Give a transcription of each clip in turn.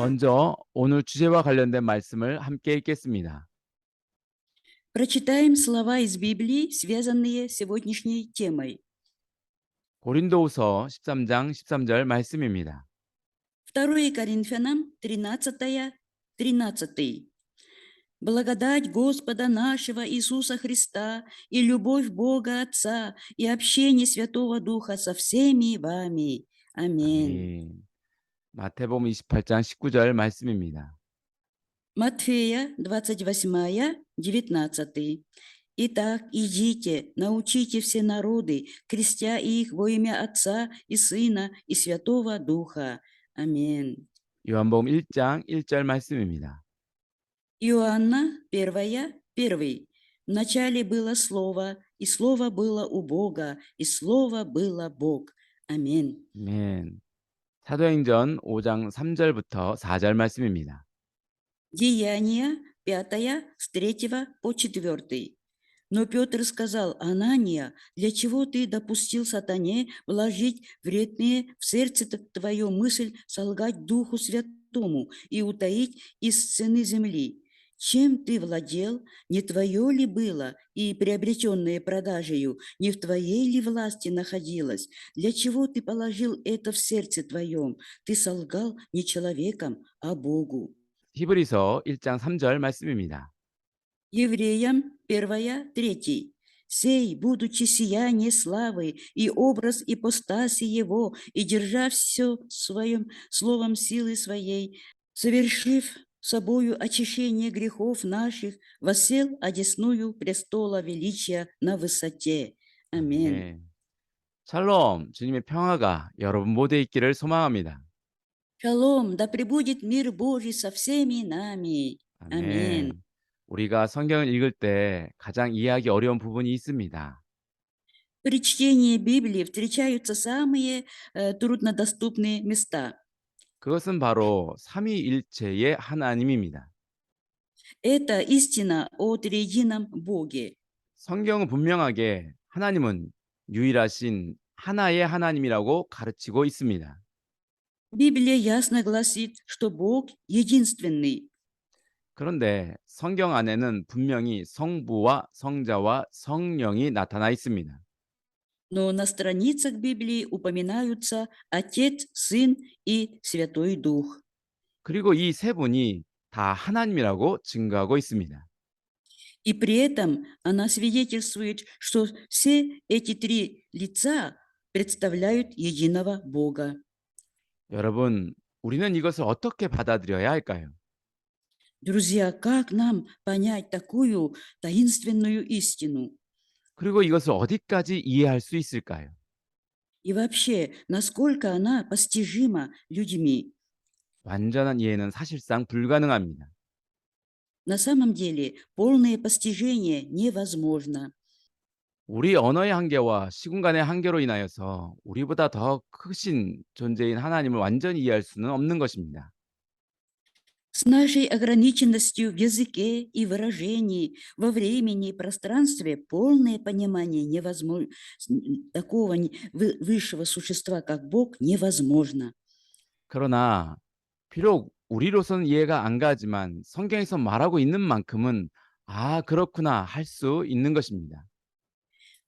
먼저 오늘 주제와 관련된 말씀을 함께 읽겠습니다. Прочитаем слова из Библии, связанные с сегодняшней темой. 고린도후서 13장 13절 말씀입니다. 2 Коринфянам 13. Благодать Господа нашего Иисуса Христа и любовь Бога Отца и общение Святого Духа со всеми вами. Аминь. 아멘. 마태복음 28장 19절 말씀입니다. Матфея 28, 19. Итак, идите, научите все народы, крестя их во имя Отца и Сына и Святого Духа. Аминь. 요한복음 1장 1절 말씀입니다. Иоанна 1. Вначале было Слово, и Слово было у Бога, и Слово было Бог. Аминь. 아멘. 사도행전 5장 3절부터 4절 말씀입니다. Деяния 5, с 3 по 4. Но Петр сказал: Анания, для чего ты допустил сатане вложить вредные в сердце твое мысль солгать Духу Святому и утаить из цены земли? Чем ты владел, не твое ли было, и приобретенное продажею, не в твоей ли власти находилось? Для чего ты положил это в сердце твоем? Ты солгал не человеком, а Богу. 히브리서 1장 3절 말씀입니다. Евреям 1, 3. «Сей, будучи сияние славы и образ ипостаси его, и держа все своим словом силы своей, совершив собою очищение грехов наших, воссел одесную престола величия на высоте». Аминь. 네. 샬롬, 주님의 평화가 여러분 모두에 있기를 소망합니다. Шалом, да пребудет мир Божий со всеми нами. Аминь. 아멘. 우리가 성경을 읽을 때 가장 이해하기 어려운 부분이 있습니다. При чтении Библии встречаются самые труднодоступные места. 그것은 바로 삼위일체의 하나님입니다. Это истина о триедином Боге. 성경은 분명하게 하나님은 유일하신 하나의 하나님이라고 가르치고 있습니다. Библия ясно гласит, что Бог единственный. 그런데 성경 안에는 분명히 성부와 성자와 성령이 나타나 있습니다. Но на страницах Библии упоминаются Отец, Сын и Святой Дух. 그리고 이 세 분이 다 하나님이라고 증거하고 있습니다. И при этом она свидетельствует, что все эти три лица представляют единого Бога. 여러분, 우리는 이것을 어떻게 받아들여야 할까요? Друзья, как нам понять такую таинственную истину? 그리고 이것을 어디까지 이해할 수 있을까요? И вообще, насколько она постижима людьми? 완전한 이해는 사실상 불가능합니다. На самом деле, полное постижение невозможно. 우리 언어의 한계와 시공간의 한계로 인하여서 우리보다 더 크신 존재인 하나님을 완전히 이해할 수는 없는 것입니다. С нашей ограниченностью в языке и выражении, во времени и пространстве полное понимание невозможно. Такого высшего существа, как Бог, невозможно. 그러나 비록 우리로서는 이해가 안 가지만 성경에서 말하고 있는 만큼은 아, 그렇구나 할 수 있는 것입니다.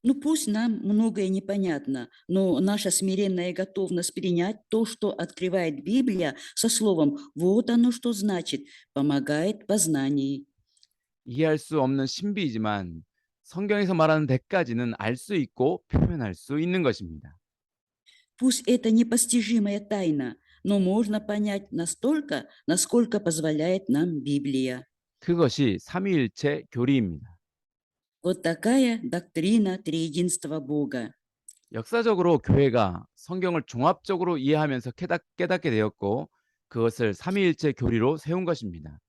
Ну, пусть нам многое непонятно, но наша смиренная готовность принять то, что открывает Библия, со словом «вот оно что значит», помогает в познании. 이해할 수 없는 신비이지만 성경에서 말하는 데까지는 알 수 있고 표현할 수 있는 것입니다. Пусть это непостижимая тайна, но можно понять настолько, насколько позволяет нам Библия. 그것이 삼위일체 교리입니다. Вот такая доктрина триединства Бога. 역사적으로 교회가 성경을 종합적으로 이해하면서 깨닫게 되었고 그것을 삼위일체 교리로 세운 것입니다.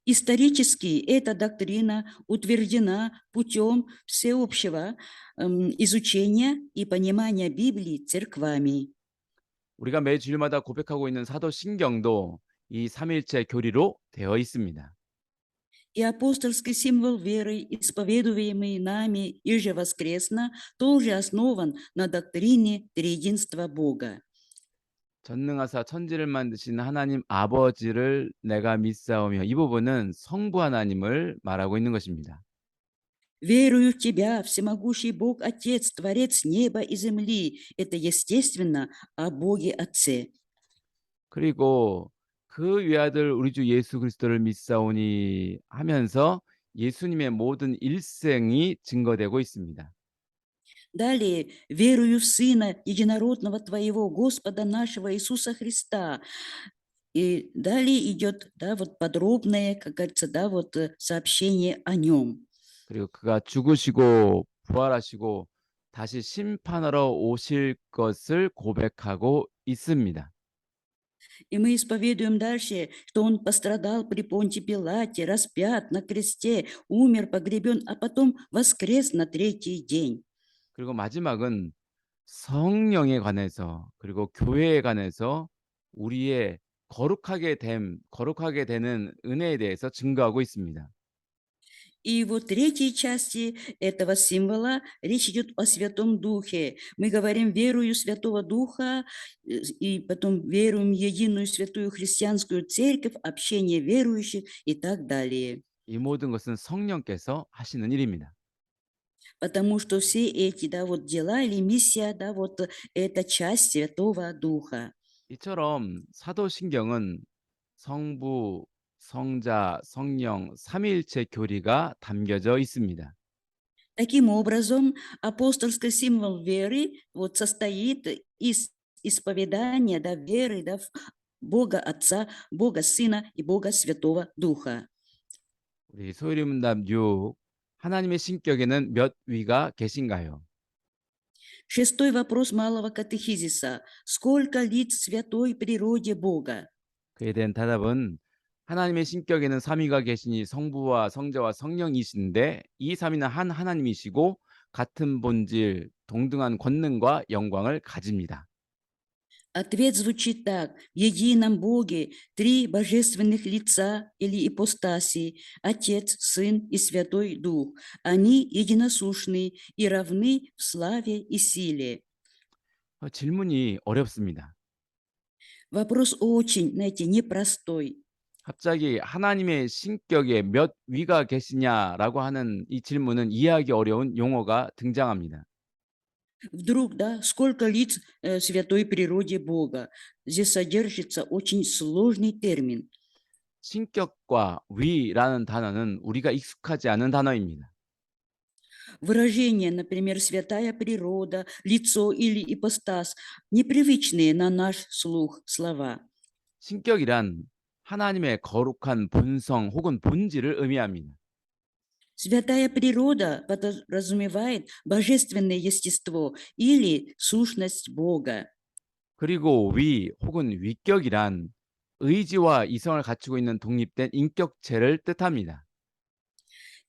Исторически эта доктрина утверждена путем всеобщего изучения и понимания Библии церквами. 우리가 매 주일마다 고백하고 있는 사도신경도 이 삼위일체 교리로 되어 있습니다. И апостольский символ веры, исповедуемый нами ежевоскресно, тоже основан на доктрине триединства Бога. 전능하사 천지를 만드신 하나님 아버지를 내가 믿사오며, 이 부분은 성부 하나님을 말하고 있는 것입니다. Верую в Тебя, всемогущий Бог Отец, Творец неба и земли. Это естественно о Боге Отце. 그리고 그 외아들 우리 주 예수 그리스도를 믿사오니 하면서 예수님의 모든 일생이 증거되고 있습니다. Далее, верую в Сына Единородного Твоего, Господа нашего Иисуса Христа. И далее идет, да, вот подробное, как говорится, да, вот сообщение о нем. 그리고 그가 죽으시고 부활하시고 다시 심판하러 오실 것을 고백하고 있습니다. И мы исповедуем дальше, что он пострадал при Понте Пилате, распят на кресте, умер, погребен, а потом воскрес на третий день. 그리고 마지막은 성령에 관해서, 그리고 교회에 관해서 우리의 거룩하게 되는 은혜에 대해서 증거하고 있습니다. И вот третьей части этого символа речь идет о Святом Духе. Мы говорим верую Святого Духа, и потом веруем в единую святую христианскую церковь, общение верующих и так далее. 이 모든 것은 성령께서 하시는 일입니다. Потому что все эти, да, вот дела или миссия, да, вот это часть Святого Духа. 이처럼 사도신경은 성부, 성자, 성령 삼위일체 교리가 담겨져 있습니다. Таким образом, апостольский символ веры вот состоит из исповедания, да, веры, да, в Бога Отца, Бога Сына и Бога Святого Духа. 우리 소유리문답 6. 하나님의 신격에는 몇 위가 계신가요? Шестой вопрос малого катехизиса. Сколько лиц в святой природе Бога? 그에 대한 대답은 하나님의 신격에는 삼위가 계시니 성부와 성자와 성령이신데 이 삼위는 한 하나님이시고 같은 본질, 동등한 권능과 영광을 가집니다. Ответ звучит так. В едином Боге три божественных лица или ипостаси, Отец, Сын и Святой Дух. Они единосущны и равны в славе и силе. 질문이 어렵습니다. Вопрос очень, знаете, непростой. 갑자기 하나님의 신격에 몇 위가 계시냐라고 하는 이 질문은 이해하기 어려운 용어가 등장합니다. Вдруг, да, сколько лиц в святой природе Бога? Здесь содержится очень сложный термин. 신격과 위라는 단어는 우리가 익숙하지 않은 단어입니다. Выражения, например, святая природа, лицо или ипостас, непривычные на наш слух слова. 신격이란 하나님의 거룩한 본성 혹은 본질을 의미합니다. Святая природа подразумевает божественное естество или сущность Бога. 그리고 위 혹은 위격이란 의지와 이성을 갖추고 있는 독립된 인격체를 뜻합니다.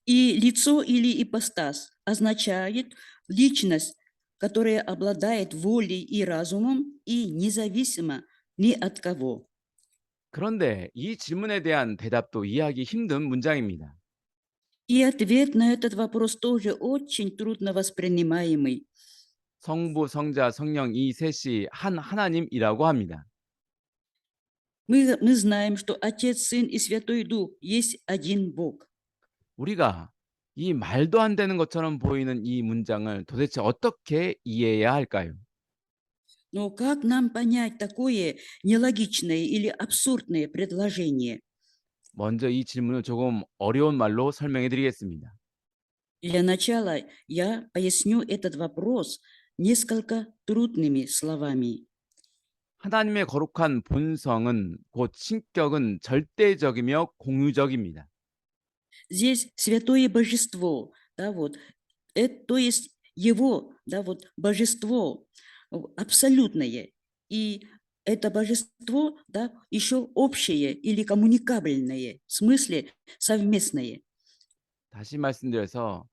И лицо или ипостас означает личность, которая обладает волей и разумом и независима ни от кого. 그런데 이 질문에 대한 대답도 이해하기 힘든 문장입니다. И ответ на этот вопрос тоже очень трудно воспринимаемый. 성부, 성자, 성령 이 셋이 한 하나님이라고 합니다. Мы знаем, что Отец, Сын и Святой Дух есть один Бог. 우리가 이 말도 안 되는 것처럼 보이는 이 문장을 도대체 어떻게 이해해야 할까요? Но как нам понять такое нелогичное или абсурдное предложение? 먼저 이 질문을 조금 어려운 말로 설명해 드리겠습니다. Для начала я поясню этот вопрос несколько трудными словами. 하나님의 거룩한 본성은 곧 신격은 절대적이며 공유적입니다. Здесь святое божество, да, вот, то есть его, да, вот, божество абсолютное. И это божество, да, еще общее или коммуникабельное, в смысле совместное. 다시 말씀드려서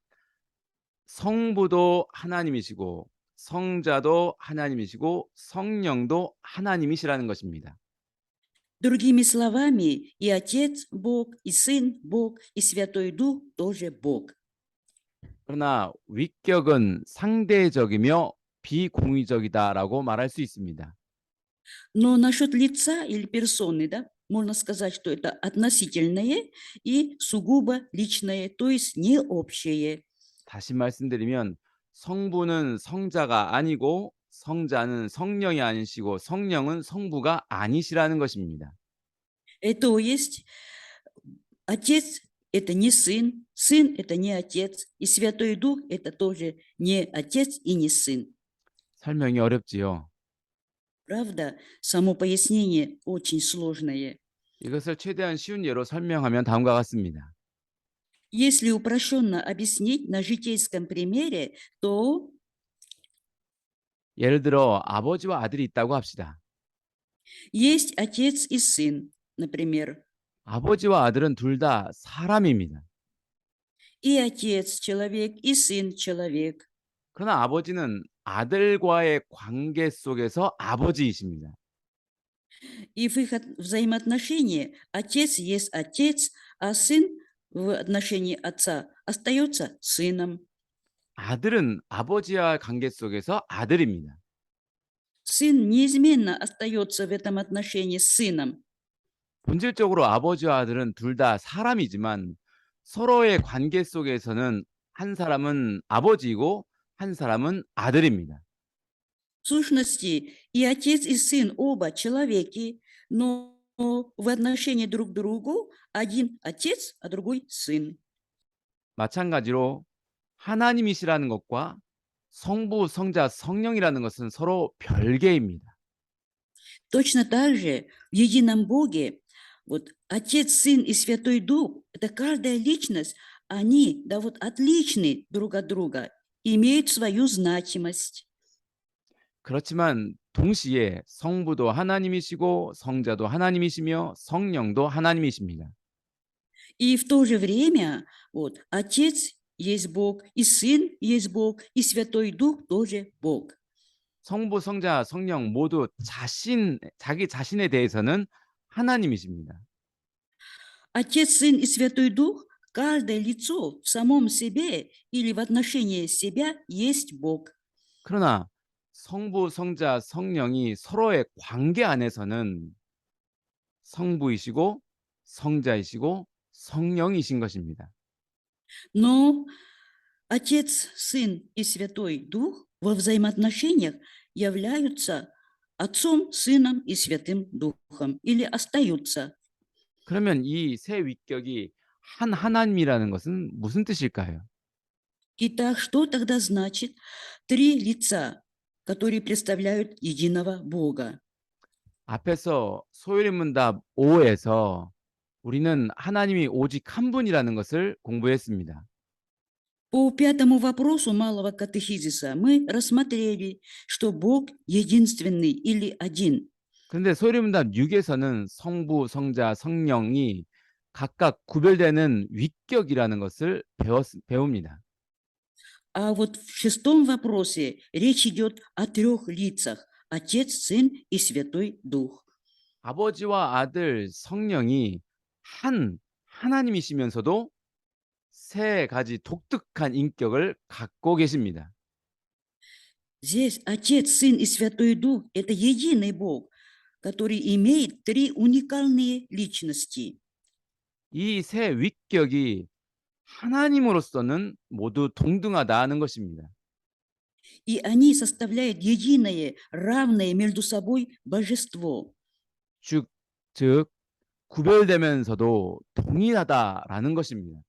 성부도 하나님이시고 성자도 하나님이시고 성령도 하나님이시라는 것입니다. Другими словами, и Отец Бог, и Сын Бог, и Святой Дух тоже Бог. 그러나 위격은 상대적이며 비공유적이다라고 말할 수 있습니다. Но насчет лица или персоны, да, можно сказать, что это относительное и сугубо личное, то есть не общее. 다시 말씀드리면 성부는 성자가 아니고 성자는 성령이 아니시고 성령은 성부가 아니시라는 것입니다. То есть отец– это не сын, сын– это не отец, и Святой Дух– это тоже не отец и не сын. 설명이 어렵지요. Правда, само пояснение очень сложное. 이것을 최대한 쉬운 예로 설명하면 다음과 같습니다. Если упрощенно объяснить на житейском примере, то 예를 들어 아버지와 아들이 있다고 합시다. есть отец и сын, например. 아버지와 아들은 둘 다 사람입니다. И отец человек, и сын человек. 그러나 아버지는 아들과의 관계 속에서 아버지이십니다. И в их взаимоотношении отец есть отец, а сын в отношении отца остается сыном. 아들은 아버지와 관계 속에서 아들입니다. Сын неизменно остается в этом отношении с сыном. 본질적으로 아버지와 아들은 둘 다 사람이지만 서로의 관계 속에서는 한 사람은 아버지이고 한 사람은 아들입니다. В сущности, и отец, и сын оба человеки, но в отношении друг к другу один отец, а другой сын. 마찬가지로 하나님이시라는 것과 성부, 성자, 성령이라는 것은 서로 별개입니다. Точно так же в едином Боге вот Отец, Сын и Святой Дух– это каждая личность, они да вот отличны друг от друга, имеют свою значимость. 그렇지만 동시에 성부도 하나님이시고 성자도 하나님이시며 성령도 하나님이십니다. И в то же время вот Отец есть Бог, и Сын есть Бог, и Святой Дух тоже Бог. 성부, 성자, 성령 모두 자기 자신에 대해서는 하나님이십니다. Отец, Сын и Святой Дух– каждое лицо в самом себе или в отношении себя есть Бог. 그러나 성부, 성자, 성령이 서로의 관계 안에서는 성부이시고 성자이시고 성령이신 것입니다. Но Отец, Сын и Святой Дух во взаимоотношениях являются Отцом, Сыном и Святым Духом или остаются. 그러면 이 세 위격이 한 하나님이라는 것은 무슨 뜻일까요? Итак, что тогда значит три лица, которые представляют единого Бога? 앞에서 소유리문답 5에서 우리는 하나님이 오직 한 분이라는 것을 공부했습니다. По пятому вопросу малого катехизиса мы рассмотрели, что Бог единственный или один. 그런데 소유리문답 6에서는 성부, 성자, 성령이 각각 구별되는 위격이라는 것을 배웁니다. А вот в шестом вопросе речь идет о трех лицах – Отец, Сын и Святой Дух. 아버지와 아들, 성령이 한 하나님이시면서도 세 가지 독특한 인격을 갖고 계십니다. Здесь Отец, Сын и Святой Дух– это единый Бог, который имеет три уникальные личности. 이 세 위격이 하나님으로서는 모두 동등하다는 것입니다. И они составляют единое, равное между собой божество. 즉 구별되면서도 동일하다라는 것입니다.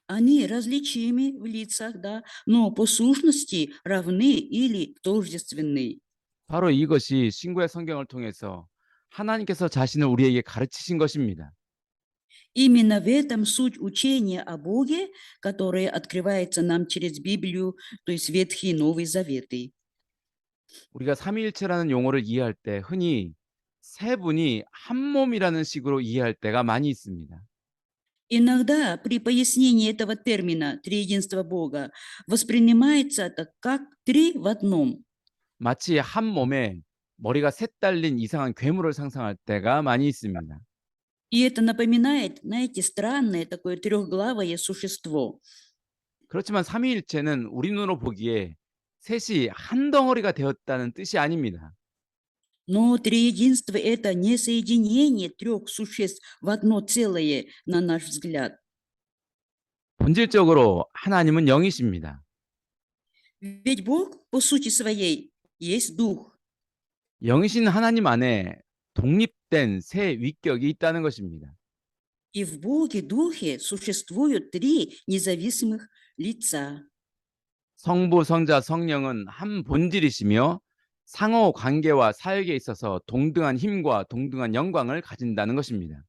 Они различимы в лицах, да, но по сущности равны или тождественны. 바로 이것이 신구약 성경을 통해서 하나님께서 자신을 우리에게 가르치신 것입니다. Именно в этом суть учения о Боге, которое открывается нам через Библию, то есть Ветхий и Новый Заветы. 우리가 삼위일체라는 용어를 이해할 때 흔히 세 분이 한 몸이라는 식으로 이해할 때가 많이 있습니다. Иногда при пояснении этого термина «триединство Бога» воспринимается это как три в одном. 마치 한 몸에 머리가 셋 달린 이상한 괴물을 상상할 때가 많이 있습니다. И это напоминает, знаете, странное такое трехглавое существо. 그렇지만 삼위일체는 우리 눈으로 보기에 셋이 한 덩어리가 되었다는 뜻이 아닙니다. Но триединство – это не соединение трех существ в одно целое, на наш взгляд. 본질적으로 하나님은 영이십니다. Ведь Бог, по сути своей, есть Дух. 영이신 하나님 안에 독립된 세 위격이 있다는 것입니다. И в Боге, Духе, существуют три независимых лица. 성부, 성자, 성령은 한 본질이시며 상호 관계와 사역에 있어서 동등한 힘과 동등한 영광을 가진다는 것입니다.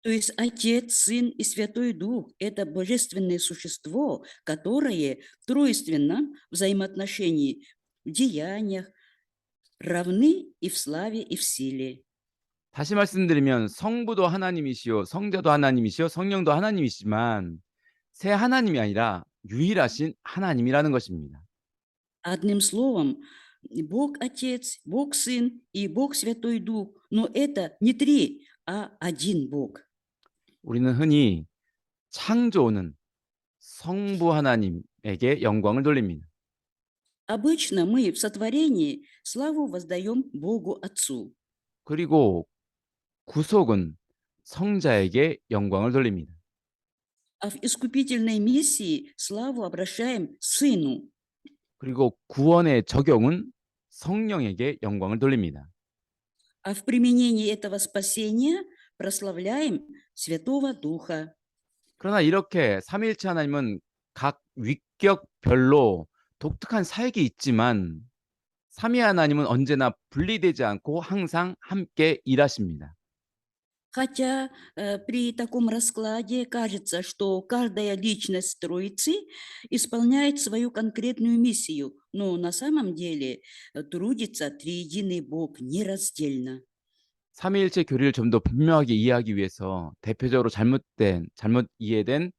То есть Отец, Сын и Святой Дух – это божественное существо, которое в тройственном взаимоотношении в деяниях равны и в славе, и в силе. 다시 말씀드리면 성부도 하나님이시요 성자도 하나님이시요 성령도 하나님이시지만 세 하나님이 아니라 유일하신 하나님이라는 것입니다. Одним словом, Бог Отец, Бог Сын и Бог Святой Дух. Но это не три, а один Бог. 우리는 흔히 창조는 성부 하나님에게 영광을 돌립니다. Обычно мы в сотворении славу воздаем Богу Отцу, 그리고 구속은 성자에게 영광을 돌립니다. а в искупительной миссии славу обращаем Сыну, 그리고 구원의 적용은 성령에게 영광을 돌립니다. а в применении этого спасения прославляем Святого Духа. 그러나 이렇게 삼위일체 하나님은 각 위격별로 독특한 사역이 있지만 삼위 하나님은 언제나 분리되지 않고 항상 함께 일하십니다. Хотя при таком раскладе кажется, что каждая личность Троицы исполняет свою конкретную миссию, но на самом деле трудится триединый Бог нераздельно. 삼위일체 교리를 좀 더 분명하게 이해하기 위해서 대표적으로 잘못 이해된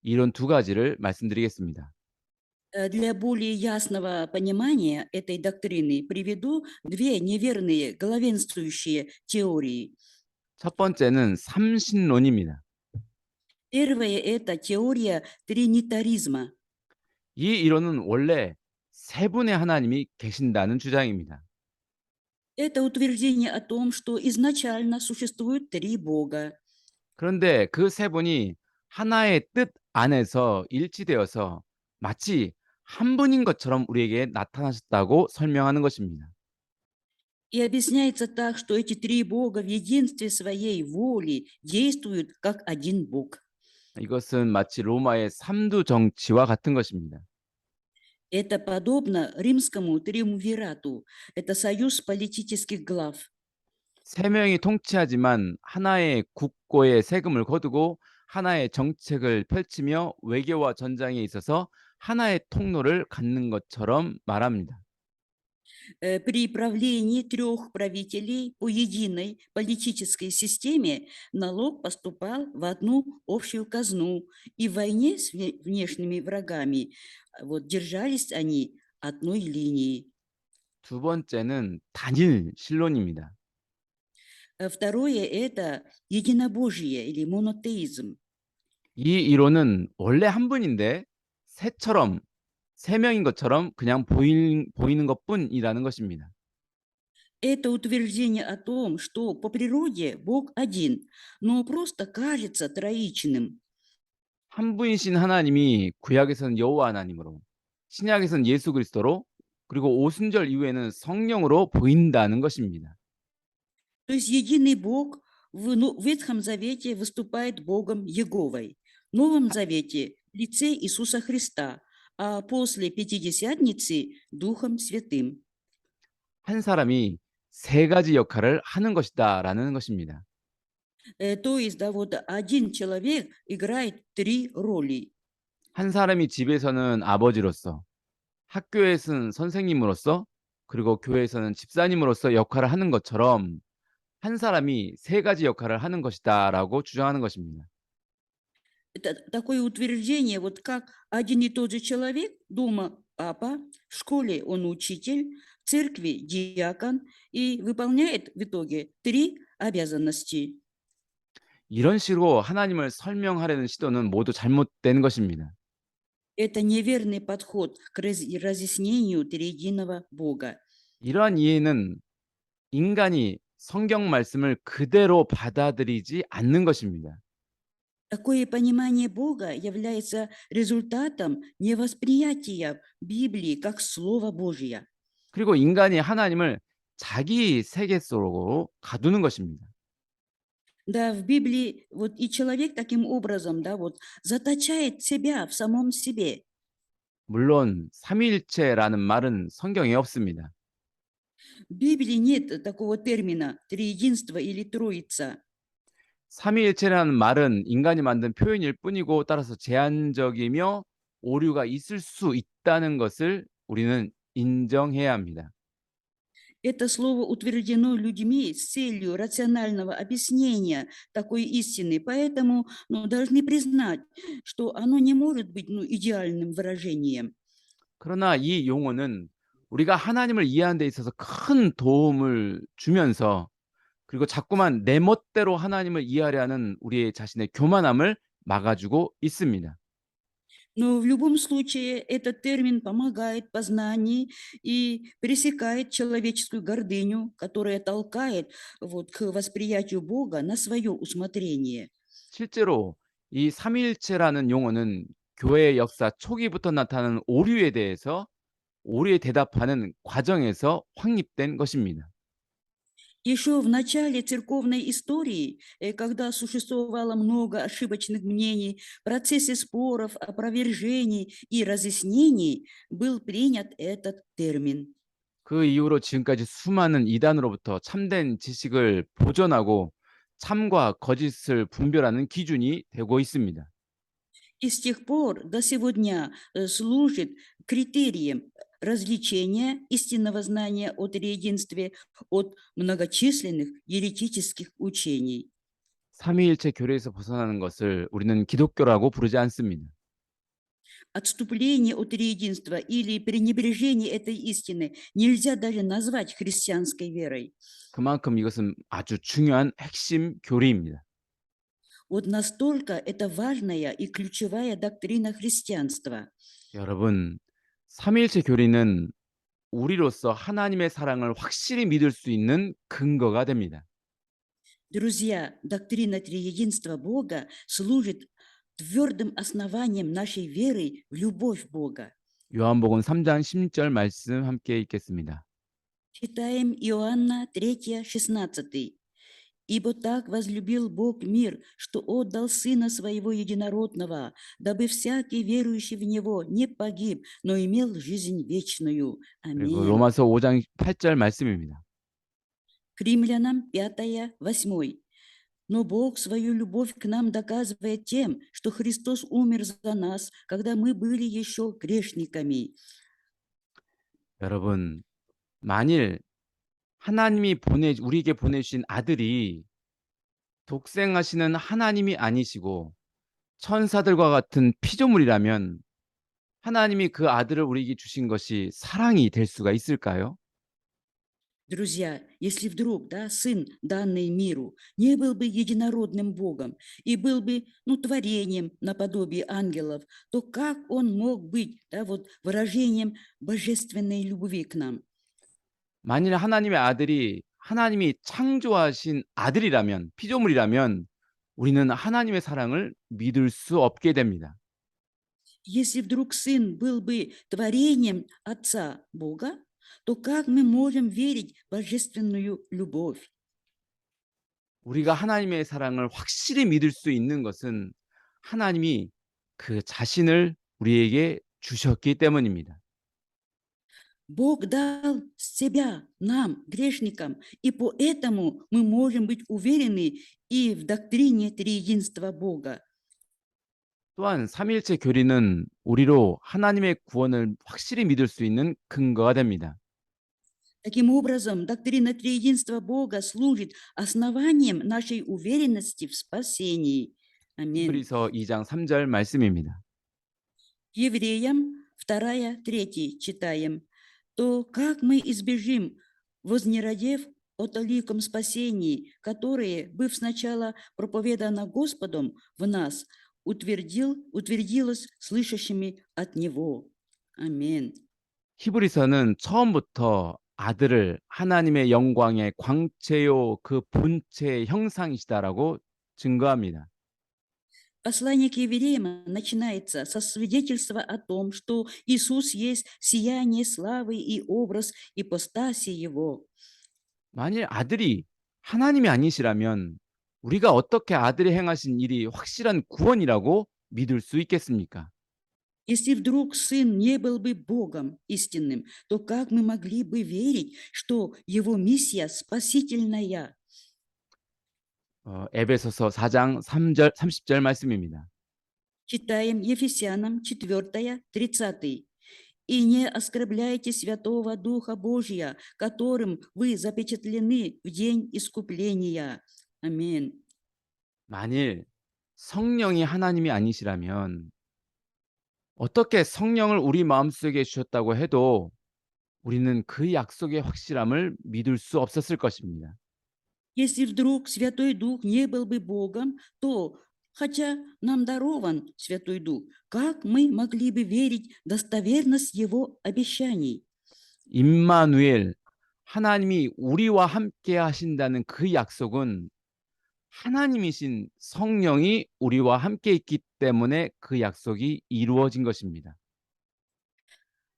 이론 두 가지를 말씀드리겠습니다. Для более ясного понимания этой доктрины приведу две неверные главенствующие теории. 첫 번째는 삼신론입니다. Первое – это теория тринитаризма. 이 이론은 원래 세 분의 하나님이 계신다는 주장입니다. Это утверждение о том, что изначально существует три Бога. 그런데 그 세 분이 하나의 뜻 안에서 일치되어서 마치 한 분인 것처럼 우리에게 나타나셨다고 설명하는 것입니다. И объясняется так, что эти три Бога в единстве своей воли действуют как один Бог. 이것은 마치 로마의 삼두 정치와 같은 것입니다. Это подобно римскому триумвирату. Это союз политических глав. 세 명이 통치하지만 하나의 국고에 세금을 거두고 하나의 정책을 펼치며 외교와 전장에 있어서 하나의 통로를 갖는 것처럼 말합니다. При правлении трех правителей по единой политической системе налог поступал в одну общую казну, и в войне с внешними врагами вот, держались они одной линии. 두 번째는 단일 신론입니다. Второе – это единобожие или монотеизм. 이 이론은 원래 한 분인데 새처럼 세 명인 것처럼 그냥 보이는 것뿐이라는 것입니다. Это утверждение о том, что по природе Бог один, но просто кажется троичным. 한 분이신 하나님이 구약에서는 여호와 하나님으로, 신약에서는 예수 그리스도로, 그리고 오순절 이후에는 성령으로 보인다는 것입니다. То есть единый Бог в Ветхом Завете выступает Богом Еговой, в Новом Завете в лице Иисуса Христа, а после Пятидесятницы – Духом Святым. 한 사람이 세 가지 역할을 하는 것이다라는 것입니다. То есть, да, вот один человек играет три роли. 한 사람이 집에서는 아버지로서, 학교에서는 선생님으로서, 그리고 교회에서는 집사님으로서 역할을 하는 것처럼 한 사람이 세 가지 역할을 하는 것이다라고 주장하는 것입니다. Это такое утверждение, вот как один и тот же человек, дома папа, в школе он учитель, в церкви диакон и выполняет в итоге три обязанности. 이런 식으로 하나님을 설명하려는 시도는 모두 잘못된 것입니다. Это неверный подход к разъяснению триединого Бога. 이러한 이해는 인간이 성경 말씀을 그대로 받아들이지 않는 것입니다. Такое понимание Бога является результатом невосприятия Библии как Слова Божия. 그리고 인간이 하나님을 자기 세계 속으로 가두는 것입니다. Да, в Библии вот и человек таким образом, да, вот заточает себя в самом себе. 물론 삼위일체라는 말은 성경에 없습니다. В Библии нет такого термина триединство или троица. 삼위일체라는 말은 인간이 만든 표현일 뿐이고 따라서 제한적이며 오류가 있을 수 있다는 것을 우리는 인정해야 합니다. Это слово утверждено людьми с целью рационального объяснения такой истины, поэтому должны признать, что оно не может быть идеальным выражением. 그러나 이 용어는 우리가 하나님을 이해하는 데 있어서 큰 도움을 주면서 그리고 자꾸만 내 멋대로 하나님을 이해하려 하는 우리의 자신의 교만함을 막아주고 있습니다. Но в любом случае этот термин помогает в познании и пресекает человеческую гордыню, которая толкает вот, к восприятию Бога на свое усмотрение. 실제로 이 삼위일체라는 용어는 교회의 역사 초기부터 나타나는 오류에 대해서 오류에 대답하는 과정에서 확립된 것입니다. Еще в начале церковной истории, когда существовало много ошибочных мнений, в процессе споров, опровержений и разъяснений был принят этот термин. 그 이후로 지금까지 수많은 이단으로부터 참된 지식을 보존하고 참과 거짓을 분별하는 기준이 되고 있습니다. И с тех пор до сегодня служит критерием различения истинного знания о триединстве от многочисленных еретических учений. 삼위일체 교리에서 벗어나는 것을 우리는 기독교라고 부르지 않습니다. Отступление от триединства или пренебрежение этой истины нельзя даже назвать христианской верой. 그만큼 이것은 아주 중요한 핵심 교리입니다. Вот настолько это важная и ключевая доктрина христианства. 여러분, 삼위일체 교리는 우리로서 하나님의 사랑을 확실히 믿을 수 있는 근거가 됩니다. Друзья, доктрина триединства Бога служит твердым основанием нашей веры в любовь Бога. 요한복음 3장 16절 말씀 함께 읽겠습니다. Читаем Иоанна 3, 16. «Ибо так возлюбил Бог мир, что отдал Сына Своего Единородного, дабы всякий, верующий в Него, не погиб, но имел жизнь вечную». 그리고 Аминь. 로마서 5장 8절 말씀입니다. К Римлянам 5, 8. «Но Бог свою любовь к нам доказывает тем, что Христос умер за нас, когда мы были еще грешниками». 여러분, 만일 하나님이 우리에게 보내주신 아들이 독생하시는 하나님이 아니시고 천사들과 같은 피조물이라면 하나님이 그 아들을 우리에게 주신 것이 사랑이 될 수가 있을까요? Друзья, если вдруг, да, Сын, данный миру, не был бы единородным Богом и был бы, творением наподобие ангелов, то как Он мог быть, да, вот выражением божественной любви к нам? 만일 하나님의 아들이 하나님이 창조하신 아들이라면 피조물이라면 우리는 하나님의 사랑을 믿을 수 없게 됩니다. Если вдруг Сын был бы творением Отца Бога, то как мы можем верить в божественную любовь? 우리가 하나님의 사랑을 확실히 믿을 수 있는 것은 하나님이 그 자신을 우리에게 주셨기 때문입니다. Бог дал себя нам, грешникам, и поэтому мы можем быть уверены и в доктрине триединства Бога. 또한 삼위일체 교리는 우리로 하나님의 구원을 확실히 믿을 수 있는 근거가 됩니다. Таким образом, доктрина триединства Бога служит основанием нашей уверенности в спасении. Аминь. 히브리서 2장 3절 말씀입니다. Евреям 2, 3 читаем. «То как мы избежим, вознеродев о толиком спасении, которое, быв сначала проповедано Господом в нас, утвердилось слышащими от Него». Аминь. 히브리서는 처음부터 아들을 하나님의 영광의 광채요 그 본체의 형상이시다라고 증거합니다. Послание к евреям начинается со свидетельства о том, что Иисус есть сияние славы и образ ипостаси Его. 만일 아들이 하나님이 아니시라면 우리가 어떻게 아들이 행하신 일이 확실한 구원이라고 믿을 수 있겠습니까? Если вдруг Сын не был бы Богом истинным, то как мы могли бы верить, что Его миссия спасительная? 에베소서 4장 3절 30절 말씀입니다. Читаем Ефесянам 4, 30. «И не оскорбляйте Святого Духа Божия, которым вы запечатлены в день искупления». Аминь. 만일 성령이 하나님이 아니시라면 어떻게 성령을 우리 마음속에 주셨다고 해도 우리는 그 약속의 확실함을 믿을 수 없었을 것입니다. Если вдруг Святой Дух не был бы Богом, то, хотя нам дарован Святой Дух, как мы могли бы верить в достоверность Его обещаний? 임마누엘 하나님이 우리와 함께 하신다는 그 약속은 하나님이신 성령이 우리와 함께 있기 때문에 그 약속이 이루어진 것입니다.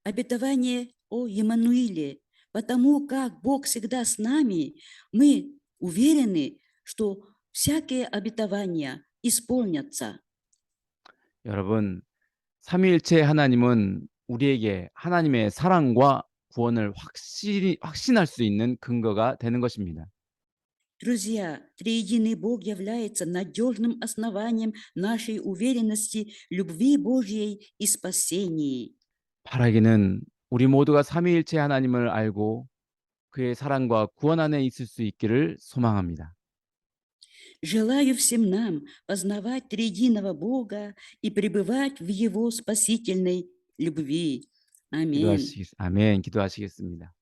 Обетование о Еммануиле, потому как Бог всегда с нами, мы уверены, что всякие обетования исполнятся. 여러분, 삼위일체 하나님은 우리에게 하나님의 사랑과 구원을 확실히 확신할 수 있는 근거가 되는 것입니다. Друзья, триединый Бог является надежным основанием нашей уверенности, любви Божьей и спасении. 바라기는 우리 모두가 삼위일체 하나님을 알고 그의 사랑과 구원 안에 있을 수 있기를 소망합니다. Желаю всем нам познавать триединого Бога и пребывать в Его спасительной любви. Аминь. 아멘. 기도하시겠습니다.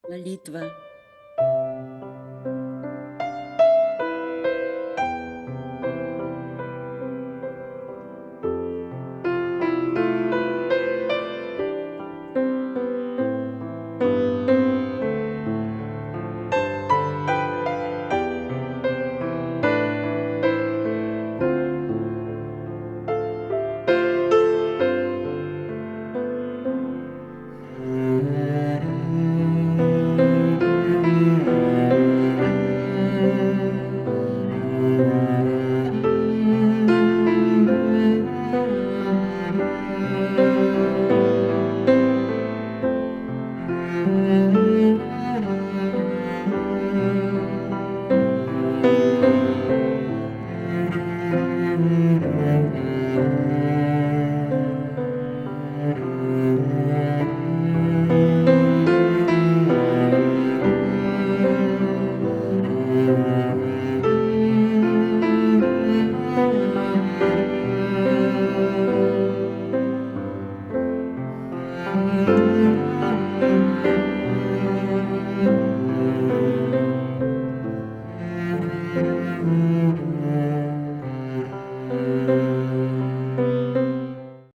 Молитва.